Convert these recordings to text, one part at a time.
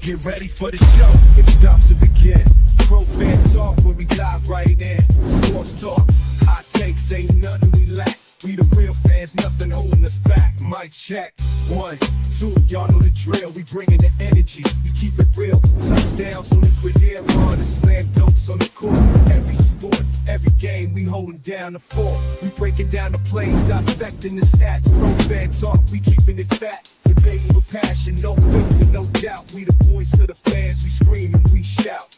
Get ready for the show, it's about to begin. Pro fan talk when we dive right in. Sports talk, hot takes, ain't nothing we lack. We the real fans, nothing holding us back. Mic check, 1, 2, y'all know the drill. We bringing the energy, we keep it real. Touchdowns on liquid air, on the slam dunks on the court. Every sport, every game, we holding down the fort. We breaking down the plays, dissecting the stats. Pro fan talk, we keeping it fat. Debating with passion, no filter, no doubt. We the voice of the fans, we scream and we shout.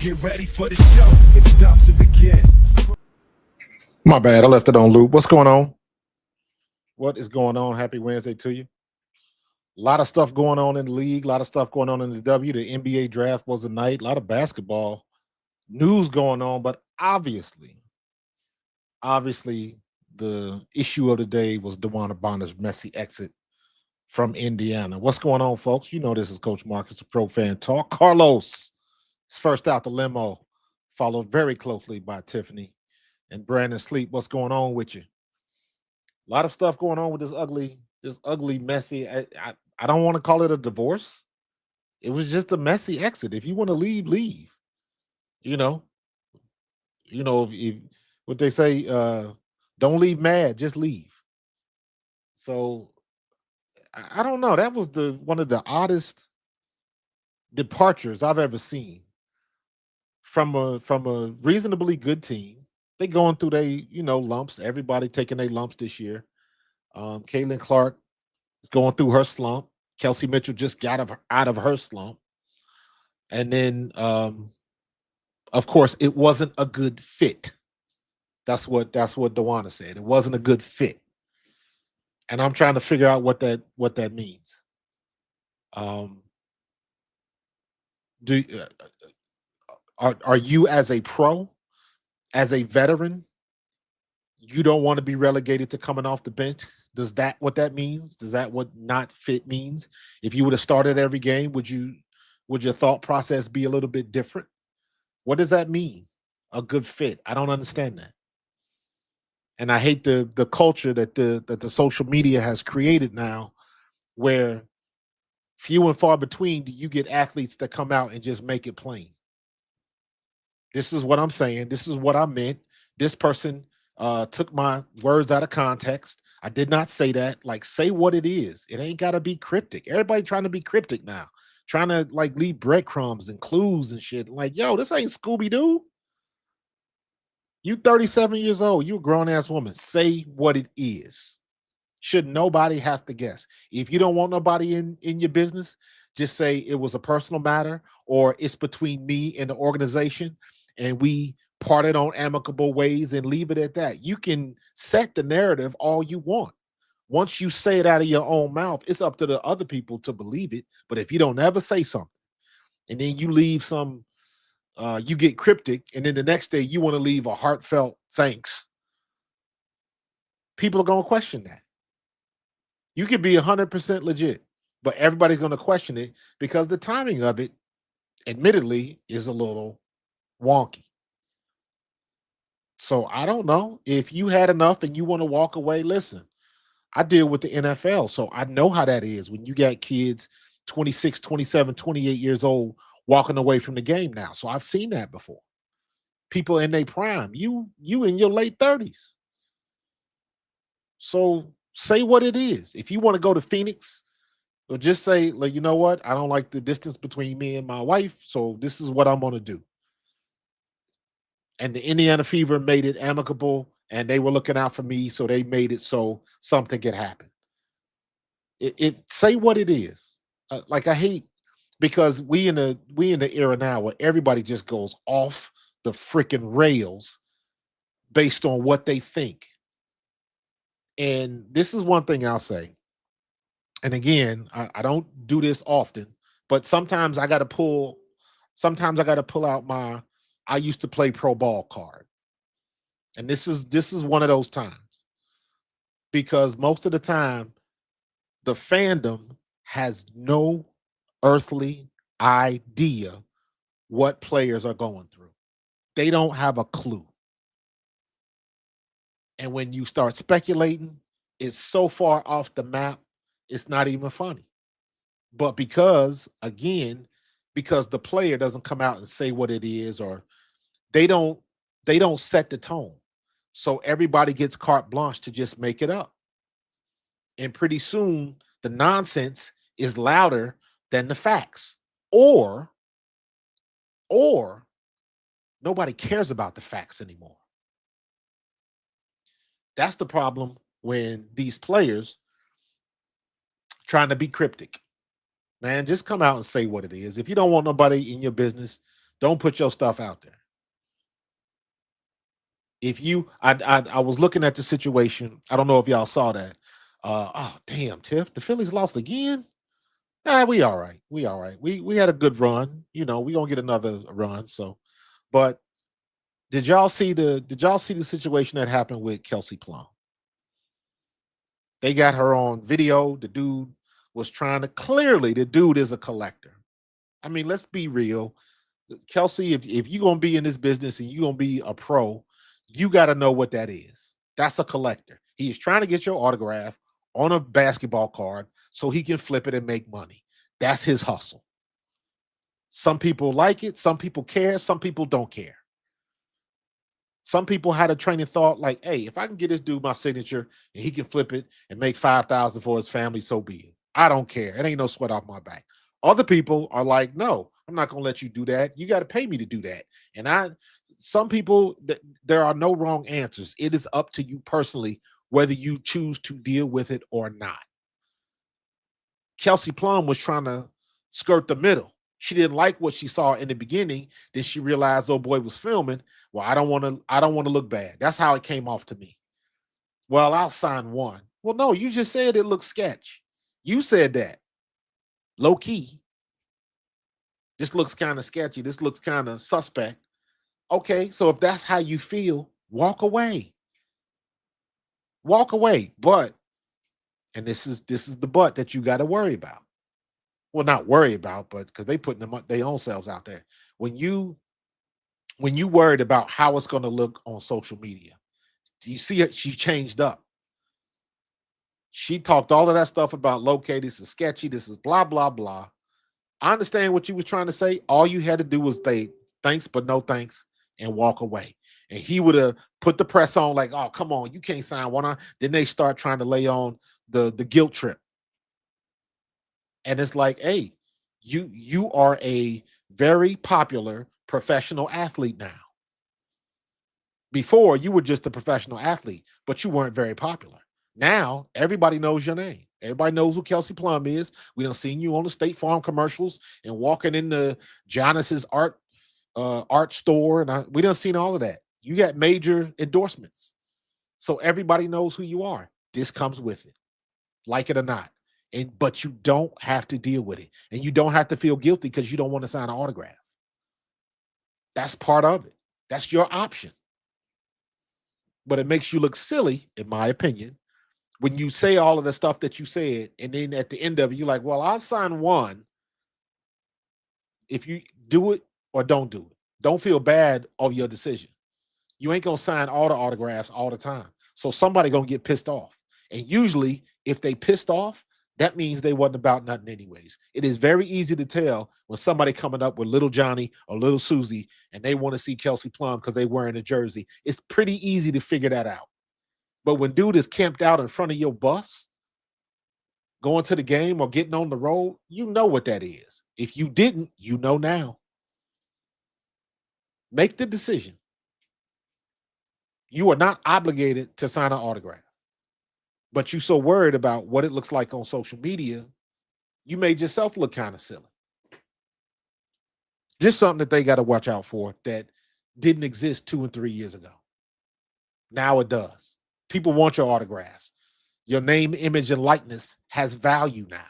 Get ready for the show, it's about to begin. My bad, I left it on loop. What's going on? What is going on? Happy Wednesday to you. A lot of stuff going on in the league, a lot of stuff going on in the W. The NBA draft was tonight, a lot of basketball news going on, but obviously, the issue of the day was DeWanna Bonner's messy exit from Indiana. What's going on, folks? You know this is Coach Marcus, a Pro Fan Talk. Carlos is first out the limo, followed very closely by Tiffany and Brandon Sleep. What's going on with you? A lot of stuff going on with this ugly, messy. I don't want to call it a divorce. It was just a messy exit. If you want to leave, leave. You know, if what they say, don't leave mad, just leave. So I don't know. That was one of the oddest departures I've ever seen from a reasonably good team. They going through their lumps. Everybody taking their lumps this year. Caitlin Clark is going through her slump. Kelsey Mitchell just got out of her slump. And then, of course, it wasn't a good fit. That's what DeWanna said. It wasn't a good fit. And I'm trying to figure out what that means. Are you as a pro, as a veteran, you don't want to be relegated to coming off the bench? Does that what that means? Does that what not fit means? If you would have started every game, would your thought process be a little bit different? What does that mean? A good fit? I don't understand that. And I hate the culture that the social media has created now, where few and far between do you get athletes that come out and just make it plain. This is what I'm saying. This is what I meant. This person took my words out of context. I did not say that. Like, say what it is. It ain't got to be cryptic. Everybody trying to be cryptic now, trying to like leave breadcrumbs and clues and shit. Like, yo, this ain't Scooby-Doo. You 37 years old. You a grown-ass woman. Say what it is. Should nobody have to guess? If you don't want nobody in your business, just say it was a personal matter, or it's between me and the organization, and we parted on amicable ways, and leave it at that. You can set the narrative all you want. Once you say it out of your own mouth, it's up to the other people to believe it. But if you don't ever say something, and then you leave some, you get cryptic, and then the next day you want to leave a heartfelt thanks, people are going to question that. You could be 100% legit, but everybody's going to question it because the timing of it, admittedly, is a little wonky. So I don't know. If you had enough and you want to walk away, listen, I deal with the NFL, so I know how that is when you got kids 26, 27, 28 years old walking away from the game now. So I've seen that before. People in their prime, you in your late 30s. So say what it is. If you want to go to Phoenix, or just say, like, you know what? I don't like the distance between me and my wife, so this is what I'm going to do. And the Indiana Fever made it amicable, and they were looking out for me, so they made it so something could happen. It say what it is. Like, I hate, because we in the era now where everybody just goes off the freaking rails based on what they think. And this is one thing I'll say. And again, I don't do this often, but sometimes I got to pull out my I used to play pro ball card. And this is one of those times, because most of the time the fandom has no earthly idea what players are going through. They don't have a clue. And when you start speculating, it's so far off the map, it's not even funny. But because the player doesn't come out and say what it is, or they don't they don't set the tone. So everybody gets carte blanche to just make it up. And pretty soon the nonsense is louder than the facts. Or or nobody cares about the facts anymore. That's the problem when these players trying to be cryptic. Man, just come out and say what it is. If you don't want nobody in your business, don't put your stuff out there. If you, I was looking at the situation. I don't know if y'all saw that. Oh damn, Tiff, the Phillies lost again. We all right. We all right. We had a good run. You know, we gonna get another run. So, but did y'all see the situation that happened with Kelsey Plum? They got her on video. The dude was trying to clearly. The dude is a collector. I mean, let's be real. Kelsey, if you're gonna be in this business and you're gonna be a pro, you got to know what that is. That's a collector. He is trying to get your autograph on a basketball card so he can flip it and make money. That's his hustle. Some people like it, some people care, some people don't care. Some people had a train of thought like, hey, if I can get this dude my signature and he can flip it and make 5,000 for his family, so be it. I don't care. It ain't no sweat off my back. Other people are like, no, I'm not going to let you do that. You got to pay me to do that. And some people, there are no wrong answers. It is up to you personally whether you choose to deal with it or not. Kelsey Plum was trying to skirt the middle. She didn't like what she saw in the beginning. Then she realized, oh boy was filming. Well, I don't want to look bad. That's how it came off to me. Well, I'll sign one. Well, no, you just said it looks sketch. You said that. Low key. This looks kind of sketchy. This looks kind of suspect. Okay, so if that's how you feel, walk away. Walk away. But, and this is the but that you got to worry about. Well, not worry about, but because they putting them their own selves out there. When you worried about how it's going to look on social media, do you see it? She changed up. She talked all of that stuff about locate. This is sketchy. This is blah blah blah. I understand what you was trying to say. All you had to do was say thanks, but no thanks, and walk away. And he would have put the press on like, oh, come on, you can't sign one on. Then they start trying to lay on the guilt trip. And it's like, hey, you are a very popular professional athlete now. Before you were just a professional athlete, but you weren't very popular. Now everybody knows your name. Everybody knows who Kelsey Plum is. We done seen you on the State Farm commercials and walking in the Giannis's art store, and we done seen all of that. You got major endorsements, so everybody knows who you are. This comes with it, like it or not. But you don't have to deal with it, and you don't have to feel guilty because you don't want to sign an autograph. That's part of it. That's your option. But it makes you look silly, in my opinion, when you say all of the stuff that you said, and then at the end of it, you're like, well, I'll sign one if you do it or don't do it. Don't feel bad over your decision. You ain't gonna sign all the autographs all the time. So somebody gonna get pissed off. And usually, if they pissed off, that means they wasn't about nothing anyways. It is very easy to tell when somebody coming up with little Johnny or little Susie and they want to see Kelsey Plum because they wearing a jersey. It's pretty easy to figure that out. But when dude is camped out in front of your bus, going to the game or getting on the road, you know what that is. If you didn't, you know now. Make the decision. You are not obligated to sign an autograph, but you so worried about what it looks like on social media, you made yourself look kind of silly. Just something that they got to watch out for that didn't exist 2 and 3 years ago. Now it does. People want your autographs. Your name, image, and likeness has value now.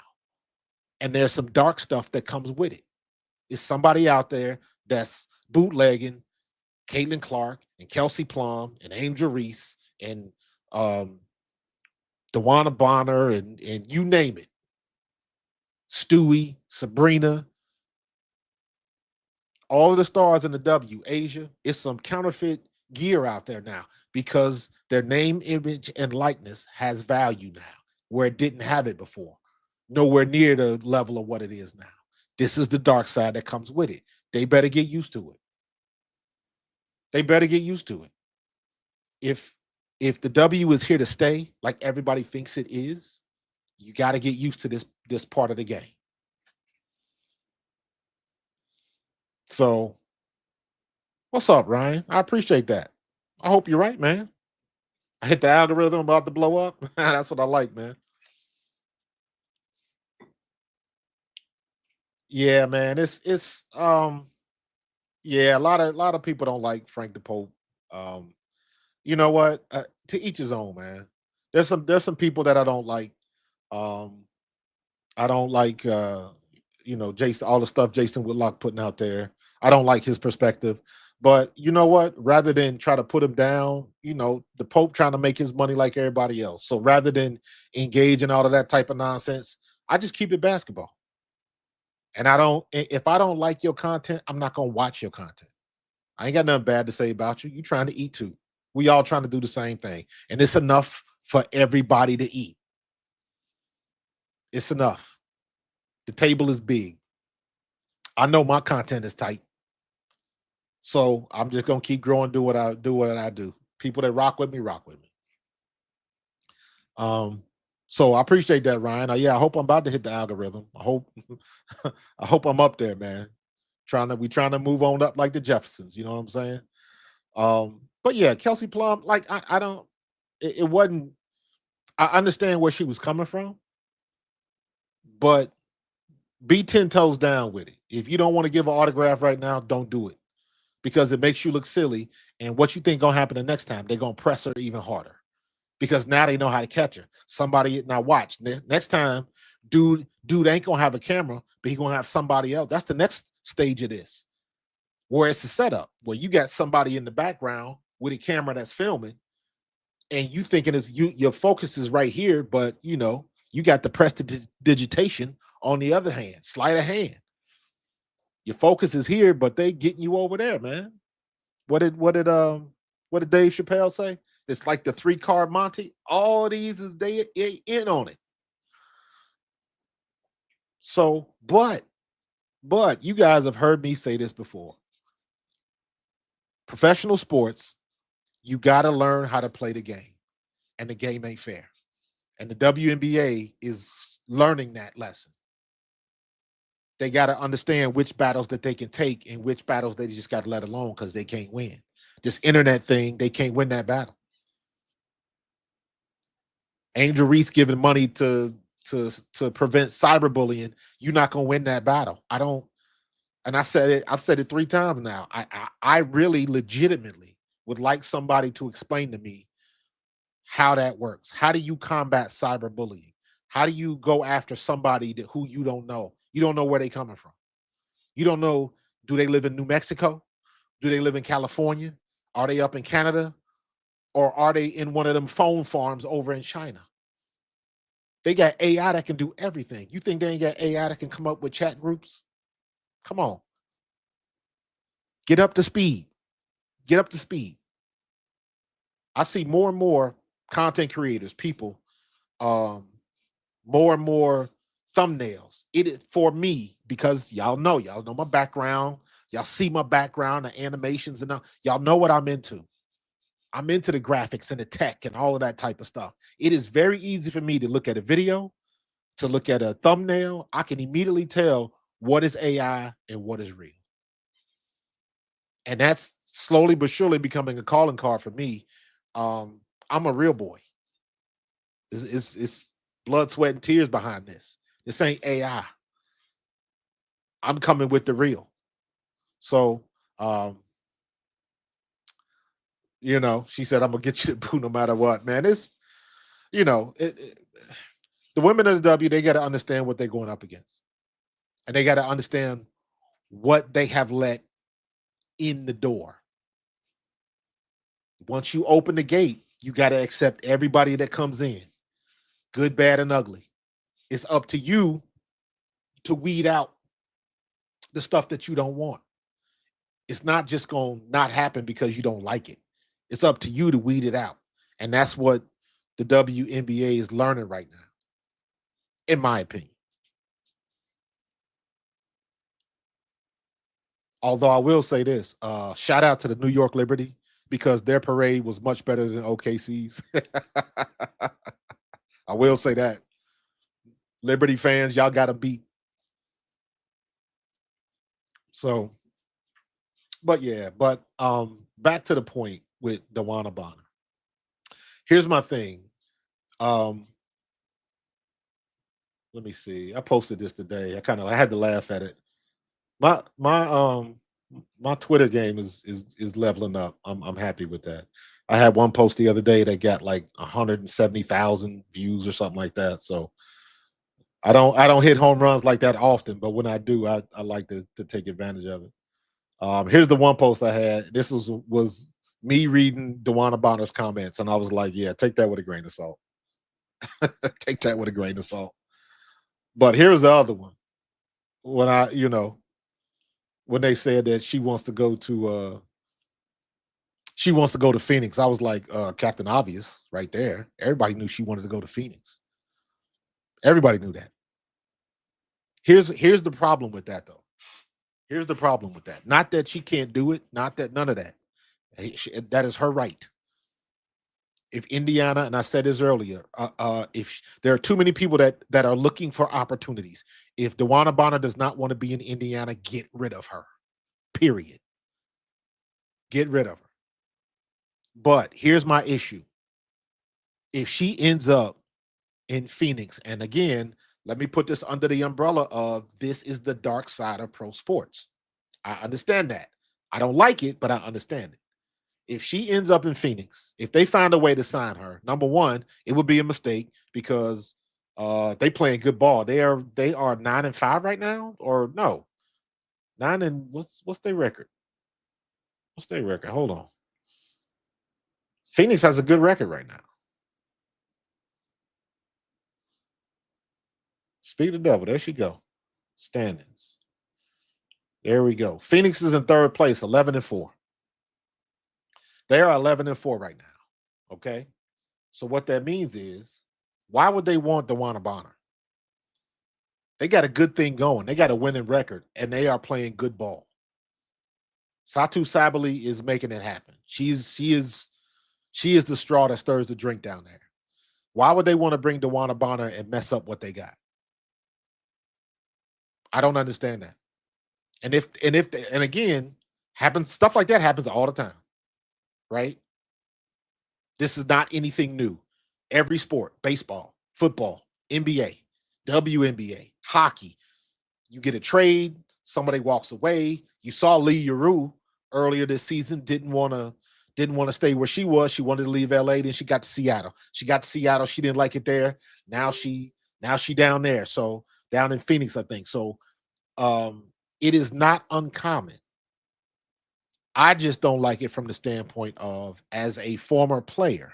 And there's some dark stuff that comes with it. It's somebody out there that's bootlegging Caitlin Clark and Kelsey Plum and Angel Reese and DeWanna Bonner and you name it. Stewie, Sabrina, all of the stars in the W, Asia, it's some counterfeit gear out there now because their name, image, and likeness has value now where it didn't have it before. Nowhere near the level of what it is now. This is the dark side that comes with it. They better get used to it. They better get used to it. If if the W is here to stay, like everybody thinks it is, you got to get used to this part of the game. So, what's up, Ryan? I appreciate that. I hope you're right, man. I hit the algorithm about to blow up. That's what I like, man. Yeah, man. It's yeah, a lot of people don't like Frank the Pope. Um, you know what? To each his own, man. There's some people that I don't like. Um, I don't like Jason, all the stuff Jason Whitlock putting out there. I don't like his perspective. But you know what? Rather than try to put him down, the Pope trying to make his money like everybody else. So rather than engage in all of that type of nonsense, I just keep it basketball. And if I don't like your content, I'm not gonna watch your content. I ain't got nothing bad to say about you. You trying to eat too. We all trying to do the same thing. And it's enough for everybody to eat. It's enough. The table is big. I know my content is tight. So I'm just gonna keep growing, do what I do. People that rock with me, rock with me. Um, so I appreciate that, Ryan. Yeah, I hope I'm about to hit the algorithm. I hope I hope I'm up there, man. We trying to move on up like the Jeffersons, you know what I'm saying? But yeah, Kelsey Plum, like I don't it wasn't I understand where she was coming from, but be 10 toes down with it. If you don't want to give an autograph right now, don't do it because it makes you look silly. And what you think gonna happen the next time? They're gonna press her even harder because now they know how to catch her. Somebody now watch next time, dude ain't gonna have a camera, but he gonna have somebody else. That's the next stage of this, where it's a setup where you got somebody in the background with a camera that's filming, and you thinking is your focus is right here, but you got the prestidigitation on the other hand, sleight of hand. Your focus is here, but they getting you over there, man. What did Dave Chappelle say? It's like the 3-card Monty. All these is they in on it. So, but you guys have heard me say this before. Professional sports, you got to learn how to play the game, and the game ain't fair. And the WNBA is learning that lesson. They got to understand which battles that they can take and which battles they just got to let alone because they can't win. This internet thing, they can't win that battle. Angel Reese giving money to prevent cyberbullying, you're not gonna win that battle. I don't, and I've said it 3 times now. I really legitimately would like somebody to explain to me how that works. How do you combat cyberbullying? How do you go after somebody who you don't know? You don't know where they coming from. You don't know, do they live in New Mexico? Do they live in California? Are they up in Canada? Or are they in one of them phone farms over in China? They got AI that can do everything. You think they ain't got AI that can come up with chat groups? Come on. Get up to speed. Get up to speed. I see more and more content creators, people, um, more and more thumbnails. It is for me because y'all know my background. Y'all see my background, the animations, and y'all know what I'm into. I'm into the graphics and the tech and all of that type of stuff. It is very easy for me to look at a video, to look at a thumbnail. I can immediately tell what is AI and what is real. And that's slowly but surely becoming a calling card for me. I'm a real boy. It's blood, sweat, and tears behind this. This ain't AI. I'm coming with the real. So, she said, I'm gonna get you the boo no matter what, man. It's, the women of the W, they got to understand what they're going up against. And they got to understand what they have let in the door. Once you open the gate, you got to accept everybody that comes in, good, bad, and ugly. It's up to you to weed out the stuff that you don't want. It's not just going to not happen because you don't like it. It's up to you to weed it out. And that's what the WNBA is learning right now, in my opinion. Although I will say this, shout out to the New York Liberty because their parade was much better than OKC's. I will say that. Liberty fans, y'all got to beat. So, but yeah, but back to the point with DeWanna Bonner. Here's my thing. Um, let me see. I posted this today. I had to laugh at it. My Twitter game is leveling up. I'm happy with that. I had one post the other day that got like 170,000 views or something like that. So I don't hit home runs like that often, but when I do, I like to take advantage of it. Here's the one post I had. This was me reading DeWanna Bonner's comments, and I was like, yeah, take that with a grain of salt. Take that with a grain of salt. But here's the other one. When when they said that she wants to go to Phoenix, I was like, Captain Obvious right there. Everybody knew she wanted to go to Phoenix. Everybody knew that. Here's the problem with that though. Here's the problem with that. Not that she can't do it, not that none of that. That is her right. If Indiana, and I said this earlier, if there are too many people that are looking for opportunities, if DeWanna Bonner does not want to be in Indiana, get rid of her. Period. Get rid of her. But here's my issue. If she ends up in Phoenix, and again, let me put this under the umbrella of this is the dark side of pro sports. I understand that. I don't like it, but I understand it. If she ends up in Phoenix, if they find a way to sign her, number one, it would be a mistake because they playing good ball. They are 9-5 right now, or no, 9 and what's their record? What's their record? Hold on. Phoenix has a good record right now. Speak of the devil. There she go. Standings. There we go. Phoenix is in third place, 11-4. They are 11-4 right now. Okay. So what that means is, why would they want DeWanna Bonner? They got a good thing going. They got a winning record, and they are playing good ball. Satu Sabali is making it happen. She is the straw that stirs the drink down there. Why would they want to bring DeWanna Bonner and mess up what they got? I don't understand that. And again, stuff like that happens all the time, right? This is not anything new. Every sport, baseball, football, NBA, WNBA, hockey, you get a trade, somebody walks away. You saw Lee Yuru earlier this season, didn't want to stay where she was. She wanted to leave LA. Then she got to Seattle. She didn't like it there. Now she down there. So down in Phoenix, I think. So it is not uncommon. I just don't like it from the standpoint of, as a former player,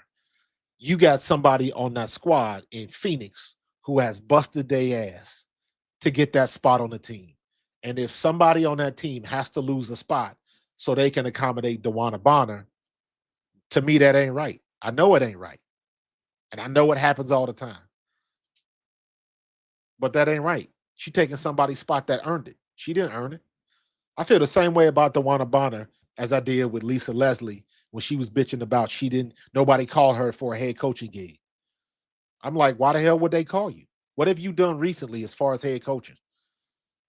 you got somebody on that squad in Phoenix who has busted their ass to get that spot on the team. And if somebody on that team has to lose a spot so they can accommodate DeWanna Bonner, to me, that ain't right. I know it ain't right. And I know it happens all the time. But that ain't right. She taking somebody's spot that earned it. She didn't earn it. I feel the same way about DeWanna Bonner as I did with Lisa Leslie when she was bitching about nobody called her for a head coaching gig. I'm like, why the hell would they call you? What have you done recently as far as head coaching?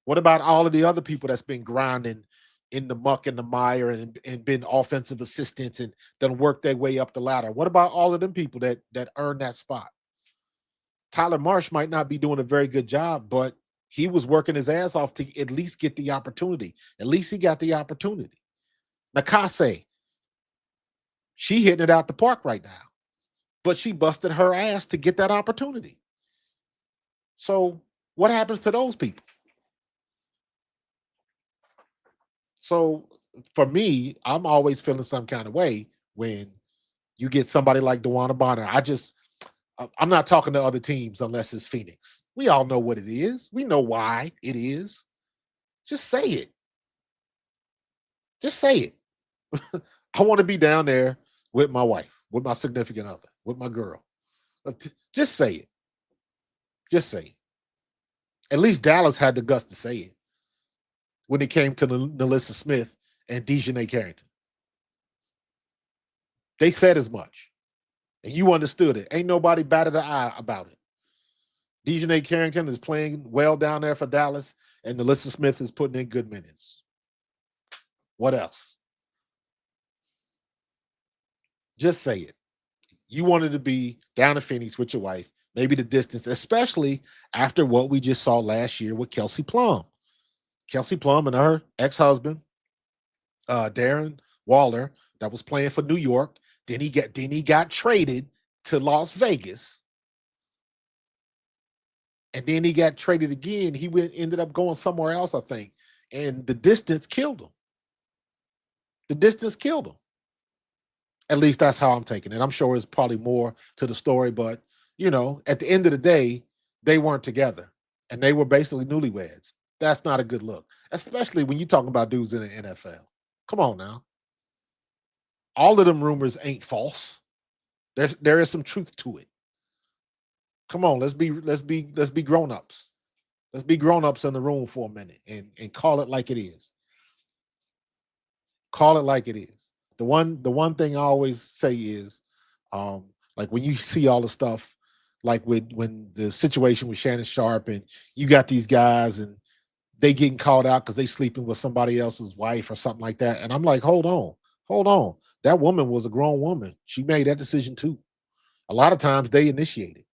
What about all of the other people that's been grinding in the muck and the mire and been offensive assistants and done work their way up the ladder? What about all of them people that earned that spot? Tyler Marsh might not be doing a very good job, but he was working his ass off to at least get the opportunity. At least he got the opportunity. Nakase, she hitting it out the park right now, but she busted her ass to get that opportunity. So what happens to those people? So for me, I'm always feeling some kind of way when you get somebody like DeWanna Bonner. I'm not talking to other teams unless it's Phoenix. We all know what it is. We know why it is. Just say it. Just say it. I want to be down there with my wife, with my significant other, with my girl. Just say it. Just say it. At least Dallas had the guts to say it when it came to Nalissa Smith and Dejanay Carrington. They said as much, and you understood it. Ain't nobody batted an eye about it. Dejanay Carrington is playing well down there for Dallas, and Nalissa Smith is putting in good minutes. What else? Just say it. You wanted to be down in Phoenix with your wife, maybe the distance, especially after what we just saw last year with Kelsey Plum. Kelsey Plum and her ex-husband, Darren Waller, that was playing for New York. Then he got traded to Las Vegas. And then he got traded again. He ended up going somewhere else, I think. And the distance killed him. The distance killed him. At least that's how I'm taking it. I'm sure it's probably more to the story, but at the end of the day, they weren't together. And they were basically newlyweds. That's not a good look, especially when you're talking about dudes in the NFL. Come on now. All of them rumors ain't false. There is some truth to it. Come on, let's be grown-ups. Let's be grown-ups in the room for a minute and call it like it is. Call it like it is. The one thing I always say is, like when you see all the stuff, like when the situation with Shannon Sharp and you got these guys and they getting called out because they sleeping with somebody else's wife or something like that. And I'm like, hold on. That woman was a grown woman. She made that decision too. A lot of times they initiated.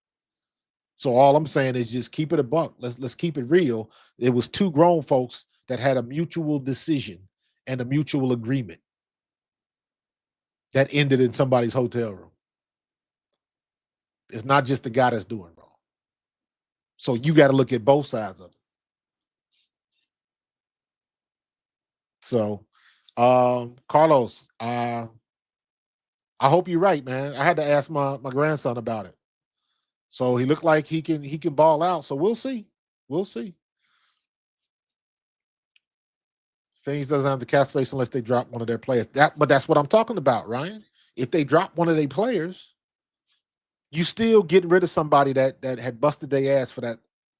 So all I'm saying is just keep it a buck. Let's keep it real. It was two grown folks that had a mutual decision and a mutual agreement that ended in somebody's hotel room. It's not just the guy that's doing wrong. So you got to look at both sides of it. So, Carlos, I hope you're right, man. I had to ask my grandson about it. So he looked like he can ball out. So we'll see. We'll see. Phoenix doesn't have the cap space unless they drop one of their players. But that's what I'm talking about, Ryan. If they drop one of their players, you still getting rid of somebody that had busted their ass for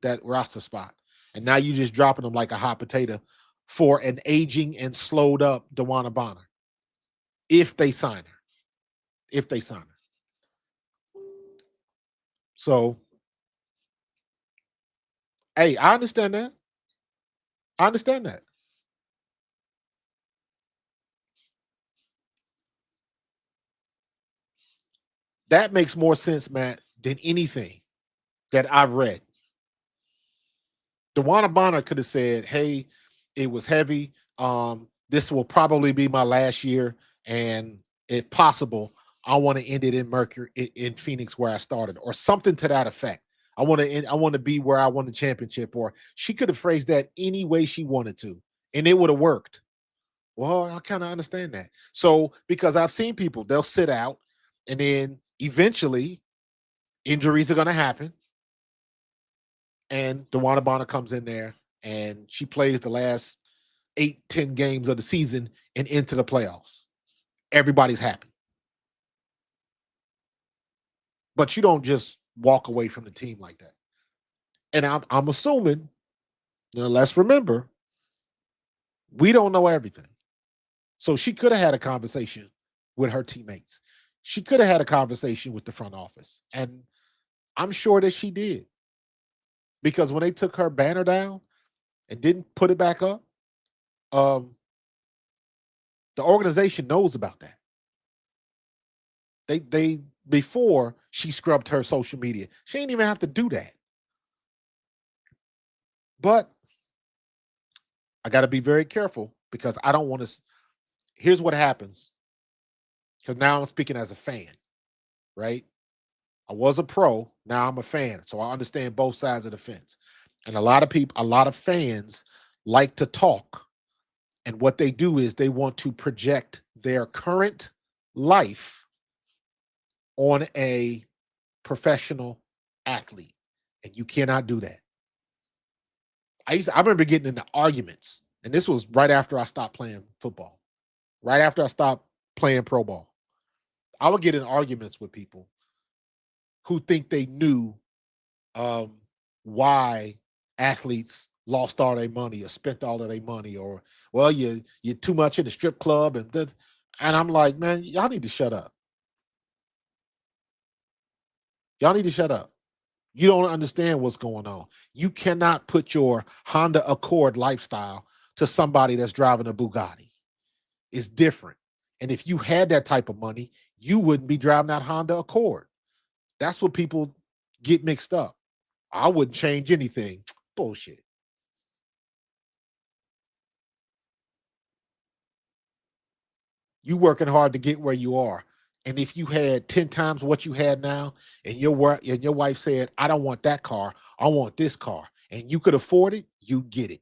that roster spot. And now you just dropping them like a hot potato for an aging and slowed up DeWanna Bonner. If they sign her. So, hey, I understand that. That makes more sense, Matt, than anything that I've read. DeWanna Bonner could have said, hey, it was heavy. This will probably be my last year. And if possible, I want to end it in Phoenix where I started, or something to that effect. I want to be where I won the championship. Or she could have phrased that any way she wanted to, and it would have worked. Well, I kind of understand that. So, because I've seen people, they'll sit out, and then eventually injuries are going to happen. And DeWanna Bonner comes in there and she plays the last 8-10 games of the season and into the playoffs. Everybody's happy. But you don't just walk away from the team like that. And I'm assuming, let's remember, we don't know everything. So she could have had a conversation with her teammates. She could have had a conversation with the front office. And I'm sure that she did. Because when they took her banner down and didn't put it back up, the organization knows about that. They before she scrubbed her social media, she didn't even have to do that. But I got to be very careful because I don't want to. Here's what happens. Because now I'm speaking as a fan, right? I was a pro, now I'm a fan, so I understand both sides of the fence. And a lot of fans like to talk, and what they do is they want to project their current life on a professional athlete, and you cannot do that. I remember getting into arguments, and this was right after I stopped playing football. right after I stopped playing pro ball. I would get in arguments with people who think they knew why athletes lost all their money or spent all of their money, or well, you're too much in the strip club and I'm like, man, y'all need to shut up. Y'all need to shut up. You don't understand what's going on. You cannot put your Honda Accord lifestyle to somebody that's driving a Bugatti. It's different. And if you had that type of money, you wouldn't be driving that Honda Accord. That's what people get mixed up. I wouldn't change anything. Bullshit. You working hard to get where you are. And if you had 10 times what you had now, and your wife said, I don't want that car, I want this car, and you could afford it, you get it.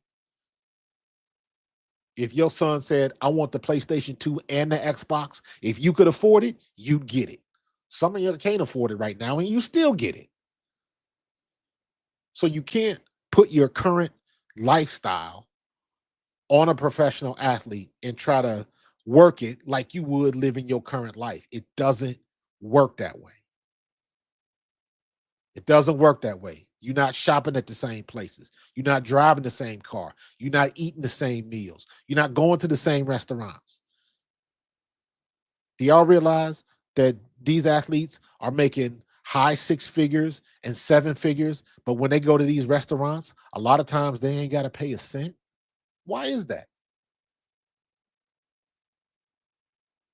If your son said, I want the PlayStation 2 and the Xbox, if you could afford it, you get it. Some of you can't afford it right now, and you still get it. So you can't put your current lifestyle on a professional athlete and try to work it like you would living your current life. It doesn't work that way. It doesn't work that way. You're not shopping at the same places. You're not driving the same car. You're not eating the same meals. You're not going to the same restaurants. Do y'all realize that these athletes are making high 6 figures and 7 figures, but when they go to these restaurants, a lot of times they ain't got to pay a cent? Why is that?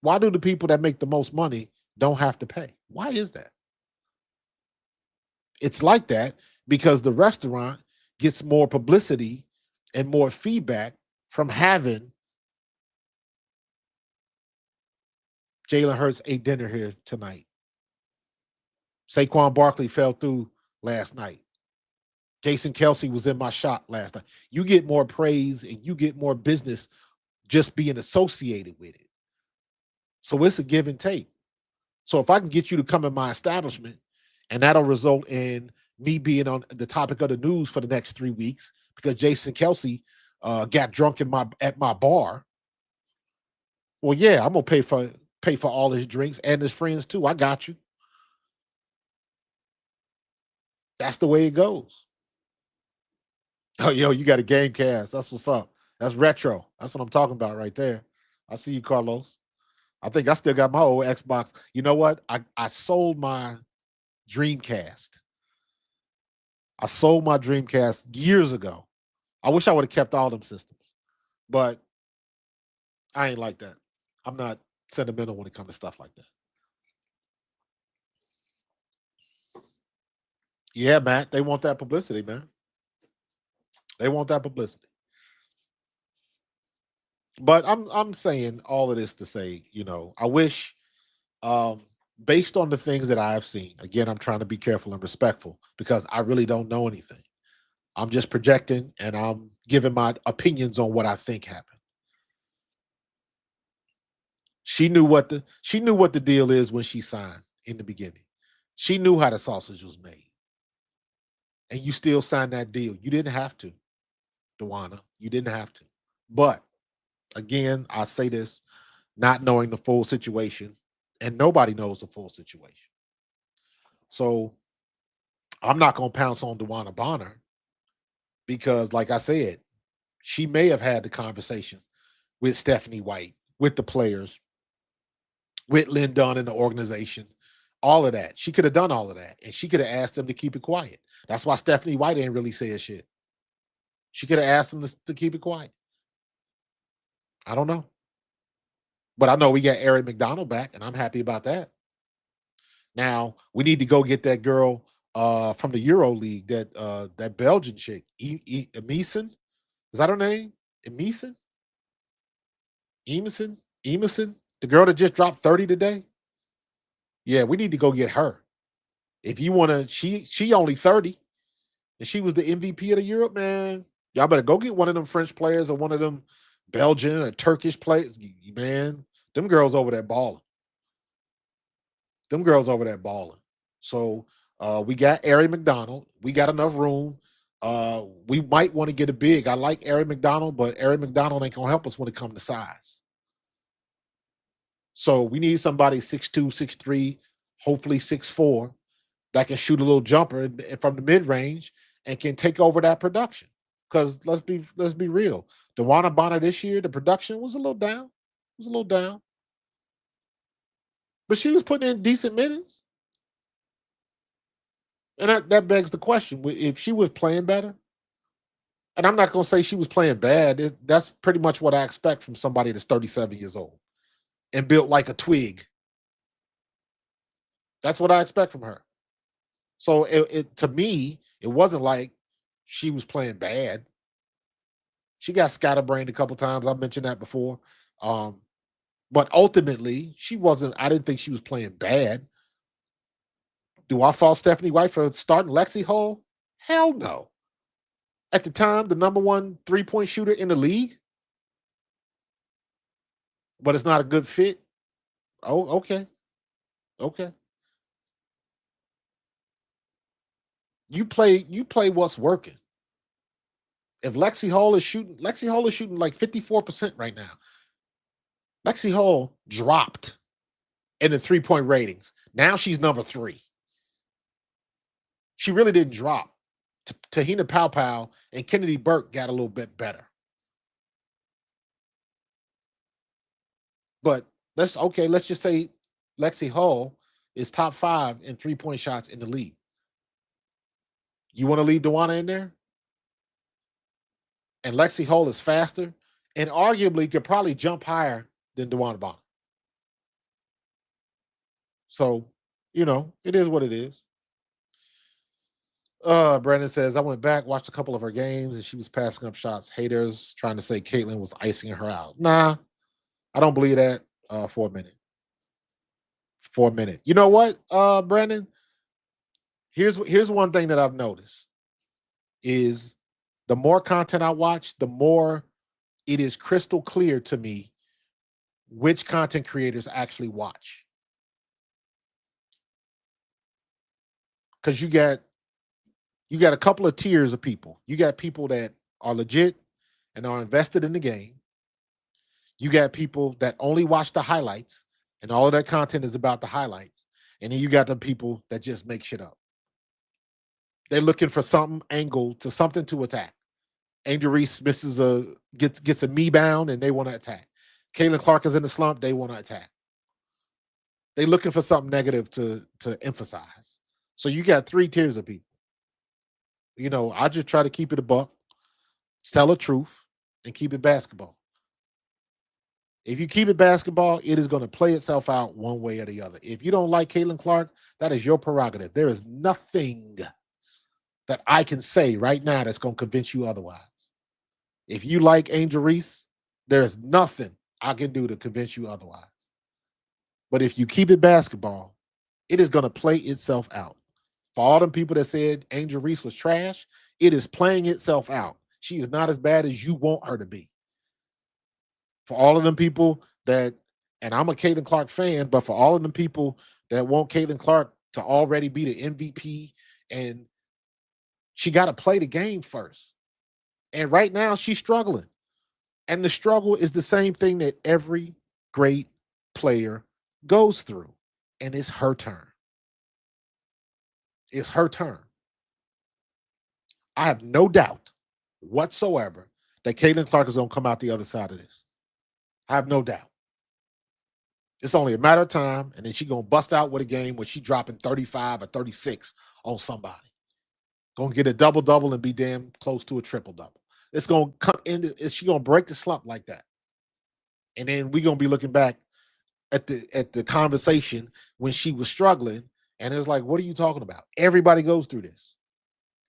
Why do the people that make the most money don't have to pay? Why is that? It's like that because the restaurant gets more publicity and more feedback from having Jalen Hurts ate dinner here tonight. Saquon Barkley fell through last night. Jason Kelsey was in my shot last night. You get more praise and you get more business just being associated with it. So it's a give and take. So if I can get you to come in my establishment, and that'll result in me being on the topic of the news for the next 3 weeks because Jason Kelsey got drunk at my bar. Well, yeah, I'm gonna pay for all his drinks and his friends too. I got you. That's the way it goes. Oh, yo, you got a game cast. That's what's up. That's retro. That's what I'm talking about right there. I see you, Carlos. I think I still got my old Xbox. You know what? I sold my Dreamcast. I sold my Dreamcast years ago. I wish I would have kept all them systems, but I ain't like that. I'm not sentimental when it comes to stuff like that. Yeah, Matt, they want that publicity, man. They want that publicity. But I'm saying all of this to say, I wish, um, based on the things that I have seen. Again, I'm trying to be careful and respectful because I really don't know anything. I'm just projecting and I'm giving my opinions on what I think happened. She knew what the deal is when she signed in the beginning. She knew how the sausage was made. And you still signed that deal. You didn't have to, DeWanna. You didn't have to. But again, I say this not knowing the full situation, and nobody knows the full situation. So I'm not going to pounce on DeWanna Bonner because, like I said, she may have had the conversation with Stephanie White, with the players, with Lynn Dunn and the organization, all of that. She could have done all of that, and she could have asked them to keep it quiet. That's why Stephanie White ain't really said shit. She could have asked them to keep it quiet. I don't know. But I know we got Eric McDonald back, and I'm happy about that. Now, we need to go get that girl from the Euro League, that Belgian chick, Emison. Is that her name? Emison? Emerson? The girl that just dropped 30 today? Yeah, we need to go get her. If you want to, she only 30, and she was the MVP of the Europe, man. Y'all better go get one of them French players or one of them Belgian or Turkish players. Man, them girls over there balling. So we got Ari McDonald. We got enough room. We might want to get a big. I like Ari McDonald, but Ari McDonald ain't gonna help us when it comes to size. So we need somebody 6'2", 6'3", hopefully 6'4", that can shoot a little jumper from the mid range and can take over that production. Because let's be real, DeWanna Bonner this year, the production was a little down. It was a little down, but she was putting in decent minutes, and that begs the question: if she was playing better, and I'm not going to say she was playing bad. That's pretty much what I expect from somebody that's 37 years old and built like a twig. That's what I expect from her. So to me, it wasn't like she was playing bad. She got scatterbrained a couple times. I've mentioned that before. But ultimately, she wasn't. I didn't think she was playing bad. Do I fault Stephanie White for starting Lexi Hull? Hell no. At the time, the number one 3-point shooter in the league, but it's not a good fit. Oh, okay. Okay. You play what's working. If Lexi Hull is shooting like 54% right now. Lexi Hull dropped in the 3-point ratings. Now she's number 3. She really didn't drop. Tahina Powpow and Kennedy Burke got a little bit better. But let's just say Lexi Hull is top 5 in 3-point shots in the league. You want to leave DeWanna in there? And Lexi Hull is faster and arguably could probably jump higher than DeWanna Bonner. So, it is what it is. Brandon says, I went back, watched a couple of her games, and she was passing up shots. Haters trying to say Caitlin was icing her out. Nah, I don't believe that for a minute. For a minute. You know what, Brandon? Here's one thing that I've noticed is the more content I watch, the more it is crystal clear to me which content creators actually watch. Because you got a couple of tiers of people. You got people that are legit and are invested in the game. You got people that only watch the highlights and all of their content is about the highlights. And then you got the people that just make shit up. They're looking for something to attack. Angel Reese gets a me bound and they want to attack. Caitlin Clark is in the slump, they want to attack. They're looking for something negative to emphasize. So you got 3 tiers of people. I just try to keep it a buck, tell the truth, and keep it basketball. If you keep it basketball, it is going to play itself out one way or the other. If you don't like Caitlin Clark, that is your prerogative. There is nothing that I can say right now that's going to convince you otherwise. If you like Angel Reese, there is nothing I can do to convince you otherwise. But if you keep it basketball, it is going to play itself out. For all them people that said Angel Reese was trash, it is playing itself out. She is not as bad as you want her to be. For all of them people that, and I'm a Caitlin Clark fan, but for all of them people that want Caitlin Clark to already be the MVP, and she got to play the game first. And right now she's struggling. And the struggle is the same thing that every great player goes through. And it's her turn. It's her turn. I have no doubt whatsoever that Caitlin Clark is going to come out the other side of this. I have no doubt. It's only a matter of time, and then she's going to bust out with a game where she's dropping 35 or 36 on somebody. Going to get a double-double and be damn close to a triple-double. It's going to come in. She's going to break the slump like that. And then we're going to be looking back at the conversation when she was struggling, and it's like, what are you talking about? Everybody goes through this.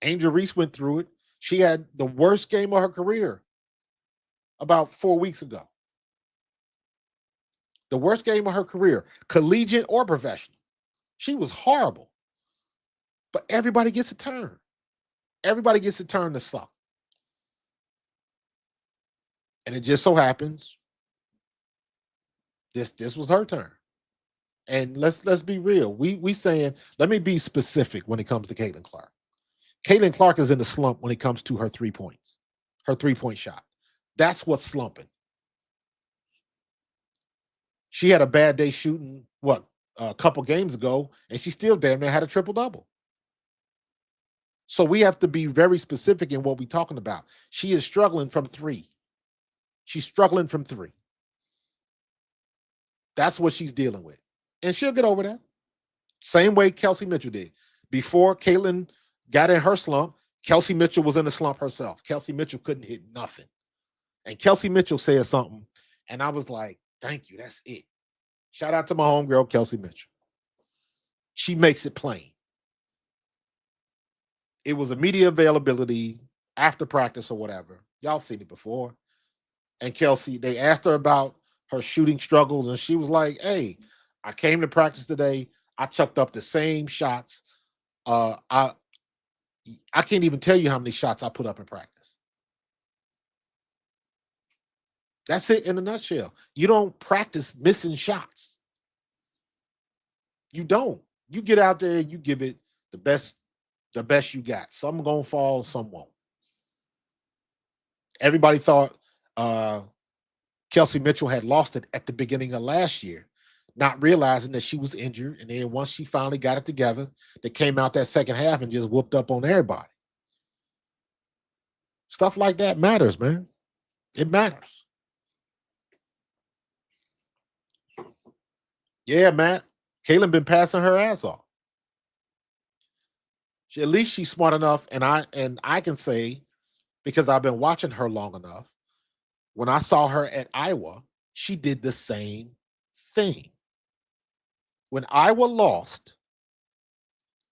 Angel Reese went through it. She had the worst game of her career about 4 weeks ago. The worst game of her career, collegiate or professional. She was horrible. But everybody gets a turn. Everybody gets a turn to suck. And it just so happens this was her turn. And let's be real. We saying, let me be specific when it comes to Caitlin Clark. Caitlin Clark is in the slump when it comes to her 3 points, her 3-point shot. That's what's slumping. She had a bad day shooting, a couple games ago, and she still damn near had a triple-double. So we have to be very specific in what we're talking about. She is struggling from three. She's struggling from three. That's what she's dealing with. And she'll get over that. Same way Kelsey Mitchell did. Before Caitlin got in her slump, Kelsey Mitchell was in the slump herself. Kelsey Mitchell couldn't hit nothing. And Kelsey Mitchell said something, and I was like, thank you, that's it. Shout out to my homegirl, Kelsey Mitchell. She makes it plain. It was a media availability after practice or whatever. Y'all seen it before. And Kelsey, they asked her about her shooting struggles, and she was like, hey, I came to practice today. I chucked up the same shots. I can't even tell you how many shots I put up in practice. That's it in a nutshell. You don't practice missing shots. You don't. You get out there, you give it the best you got. Some gonna fall, some won't. Everybody thought Kelsey Mitchell had lost it at the beginning of last year, not realizing that she was injured. And then once she finally got it together, they came out that second half and just whooped up on everybody. Stuff like that matters, man. It matters. Yeah, Matt. Caitlin been passing her ass off. At least she's smart enough, and I can say, because I've been watching her long enough, when I saw her at Iowa, she did the same thing. When Iowa lost,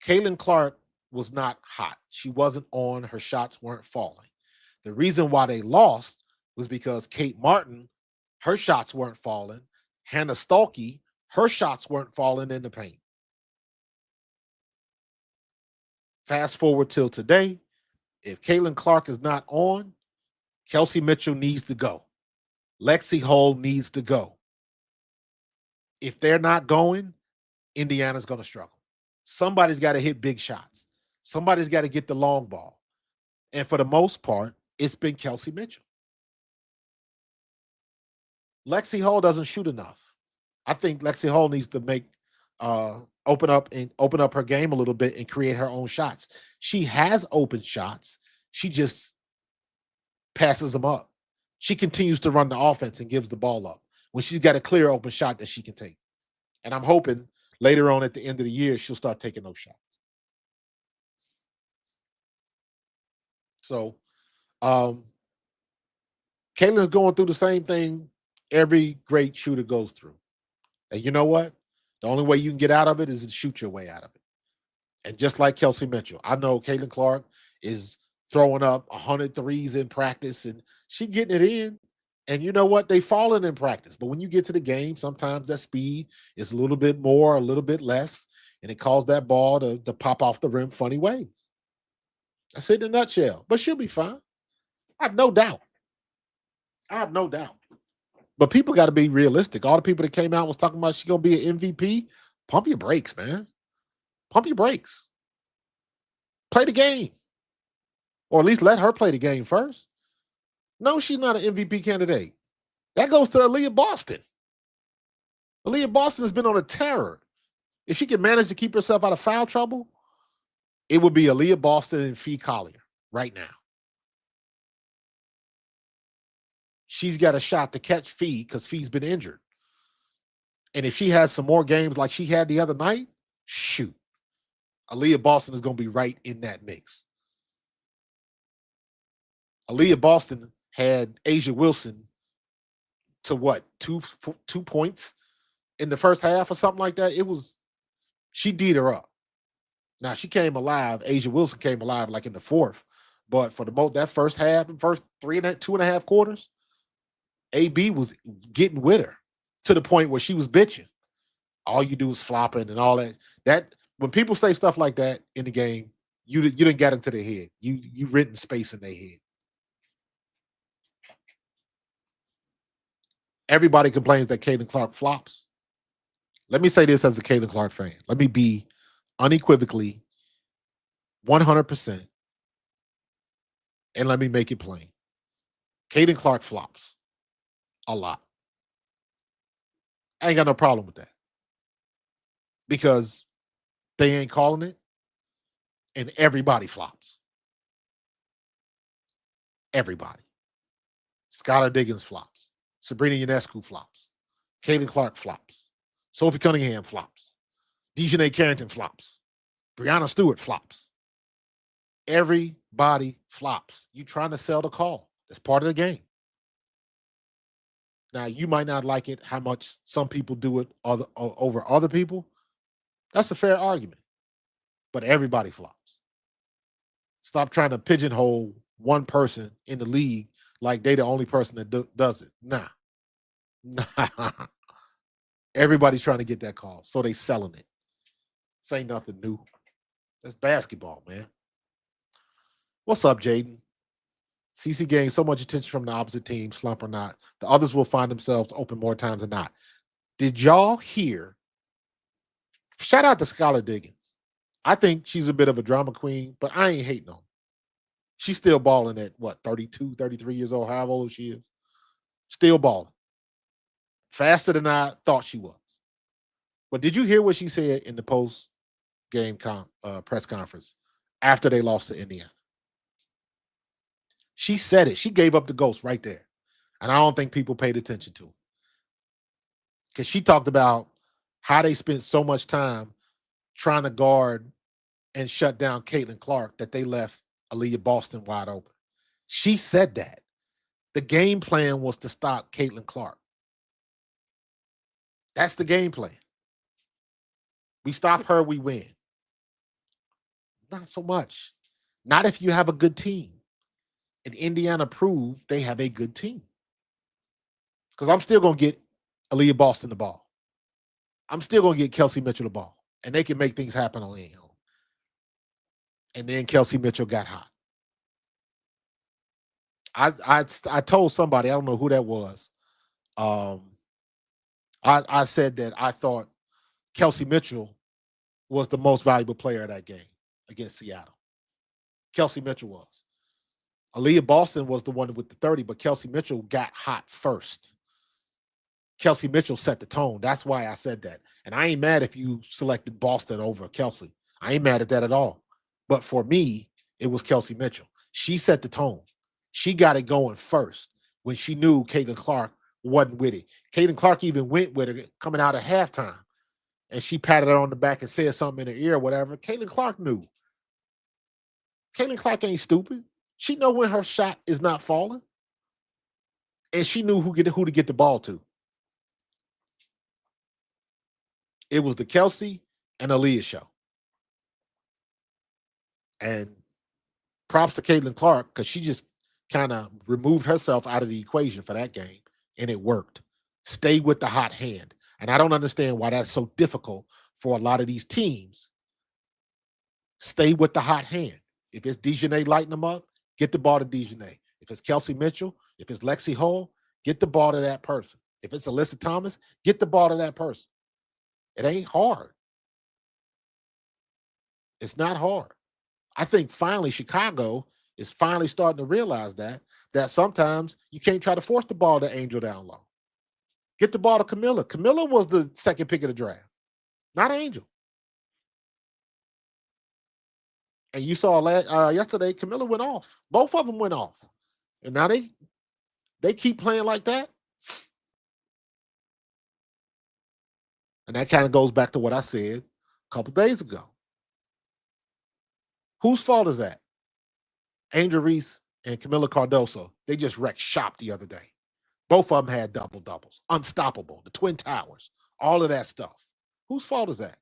Caitlin Clark was not hot. She wasn't on. Her shots weren't falling. The reason why they lost was because Kate Martin, her shots weren't falling. Hannah Stuelke, her shots weren't falling in the paint. Fast forward till today, if Caitlin Clark is not on, Kelsey Mitchell needs to go. Lexi Hull needs to go. If they're not going, Indiana's going to struggle. Somebody's got to hit big shots. Somebody's got to get the long ball. And for the most part, it's been Kelsey Mitchell. Lexi Hull doesn't shoot enough. I think Lexi Hull needs to open up her game a little bit and create her own shots. She has open shots. She just passes them up. She continues to run the offense and gives the ball up when she's got a clear open shot that she can take. And I'm hoping later on at the end of the year, she'll start taking those shots. So Caitlin's going through the same thing every great shooter goes through. And you know what? The only way you can get out of it is to shoot your way out of it. And just like Kelsey Mitchell, I know Caitlin Clark is throwing up 100 threes in practice, and she getting it in. And you know what? They falling in practice. But when you get to the game, sometimes that speed is a little bit more, a little bit less, and it caused that ball to pop off the rim funny ways. That's it in a nutshell. But she'll be fine. I have no doubt. But people got to be realistic. All the people that came out was talking about she's going to be an MVP. Pump your brakes, man. Pump your brakes. Play the game. Or at least let her play the game first. No, she's not an MVP candidate. That goes to Aaliyah Boston. Aaliyah Boston has been on a terror. If she can manage to keep herself out of foul trouble, it would be Aaliyah Boston and Fee Collier right now. She's got a shot to catch Fee because Fee's been injured. And if she has some more games like she had the other night, shoot. Aaliyah Boston is going to be right in that mix. Aaliyah Boston had Asia Wilson to what, two points in the first half or something like that. She D'd her up. Now she came alive. Asia Wilson came alive like in the fourth, but for that first half, first 2.5 quarters, AB was getting with her to the point where she was bitching. All you do is flopping and all that. That when people say stuff like that in the game, you didn't get into their head. You written space in their head. Everybody complains that Caitlin Clark flops. Let me say this as a Caitlin Clark fan. Let me be unequivocally 100%, and let me make it plain. Caitlin Clark flops a lot. I ain't got no problem with that because they ain't calling it, and everybody flops. Everybody. Skylar Diggins flops. Sabrina Ionescu flops. Caitlin Clark flops. Sophie Cunningham flops. Dejanay Carrington flops. Brianna Stewart flops. Everybody flops. You trying to sell the call. That's part of the game. Now, you might not like it how much some people do it over other people. That's a fair argument. But everybody flops. Stop trying to pigeonhole one person in the league like they the only person that does it. Nah. Everybody's trying to get that call, so they selling it. This ain't nothing new. That's basketball, man. What's up, Jaden? CC gained so much attention from the opposite team, slump or not. The others will find themselves open more times than not. Did y'all hear? Shout out to Skylar Diggins. I think she's a bit of a drama queen, but I ain't hating on her. She's still balling at, what, 32, 33 years old, however old she is. Still balling. Faster than I thought she was. But did you hear what she said in the post-game press conference after they lost to Indiana? She said it. She gave up the ghost right there. And I don't think people paid attention to it. Because she talked about how they spent so much time trying to guard and shut down Caitlin Clark that they left Aaliyah Boston wide open. She said that. The game plan was to stop Caitlin Clark. That's the game plan. We stop her, we win. Not so much. Not if you have a good team. And Indiana proved they have a good team. Because I'm still going to get Aaliyah Boston the ball. I'm still going to get Kelsey Mitchell the ball. And they can make things happen on their own. And then Kelsey Mitchell got hot. I told somebody, I don't know who that was. I said that I thought Kelsey Mitchell was the most valuable player of that game against Seattle. Kelsey Mitchell was. Aaliyah Boston was the one with the 30, but Kelsey Mitchell got hot first. Kelsey Mitchell set the tone. That's why I said that. And I ain't mad if you selected Boston over Kelsey. I ain't mad at that at all. But for me, it was Kelsey Mitchell. She set the tone. She got it going first when she knew Caitlin Clark wasn't with it. Caitlin Clark even went with her coming out of halftime. And she patted her on the back and said something in her ear or whatever. Caitlin Clark knew. Caitlin Clark ain't stupid. She know when her shot is not falling. And she knew who to get the ball to. It was the Kelsey and Aaliyah show. And props to Caitlin Clark because she just kind of removed herself out of the equation for that game, and it worked. Stay with the hot hand. And I don't understand why that's so difficult for a lot of these teams. Stay with the hot hand. If it's Dejanay lighting them up, get the ball to Dejanay. If it's Kelsey Mitchell, if it's Lexi Hull, get the ball to that person. If it's Alyssa Thomas, get the ball to that person. It ain't hard. It's not hard. I think finally Chicago is finally starting to realize that sometimes you can't try to force the ball to Angel down low. Get the ball to Camilla. Camilla was the second pick of the draft, not Angel. And you saw yesterday, Camilla went off. Both of them went off. And now they keep playing like that. And that kind of goes back to what I said a couple days ago. Whose fault is that? Angel Reese and Camilla Cardoso, they just wrecked shop the other day. Both of them had double-doubles. Unstoppable. The Twin Towers. All of that stuff. Whose fault is that?